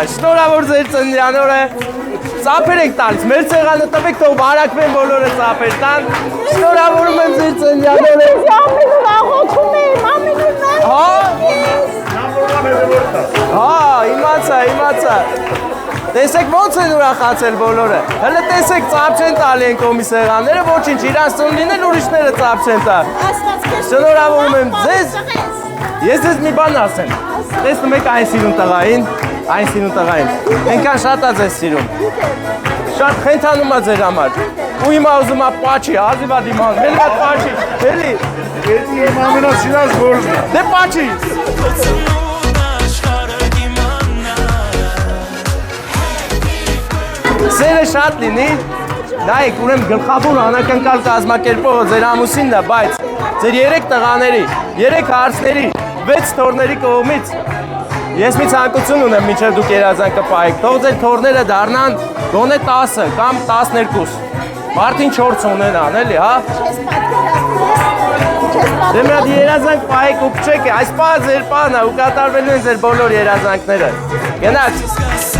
շնորհավոր ձեր ծննդյան օրը։ Ծափեր եք տալիս, մեր սեղանը տվեք, թող վարակվեն բոլորը ծափեր տան։ Շնորհավորում եմ ձեր ծննդյան օրը։ Ամենուր աղոթում եմ, ամենուր իմացա։ Տեսեք ոնց են ուրախացել բոլորը։ Հələ տեսեք ծափ չեն տալի են կոմի սեղանները, ոչինչ, իրանց ծնունդին էլ ուրիշները ծափ չեն տա։ Շնորհավորում եմ ձեզ։ Ես ձեզ մի բան ասեմ։ Տեսնում եք այն սիրուն տղային, Այնքան շատ է ձեզ սիրում։ Շատ խենթանում է ձեր համար։ Ու հիմա ուզում է պաչի, հազիվ է դիմանում, հելի վատ պաչի, հելի։ Իմ ամենասիրած գործն է։ Դե պաչի։ Սերը շատ լինի, նայեք, ուրեմն գլխավոր անակնկալ կազմակերպողը ձեր ամուսինն է, բայց ձեր 3 տղաների, 3 հարցների, 6 թոռների կողմից ես մի ցանկություն ունեմ մինչև դուք երազանքը պահեք, թող ձեր թոռները դառնան գոնե 10 կամ 12, մարդին 4 ունենան, էլի, հա? Դե մի հատ երազանք պահեք ու փչեք, այս պահը ձեր պահն է ու կատարվելու են ձեր բոլոր երազանքները։ Գնաց։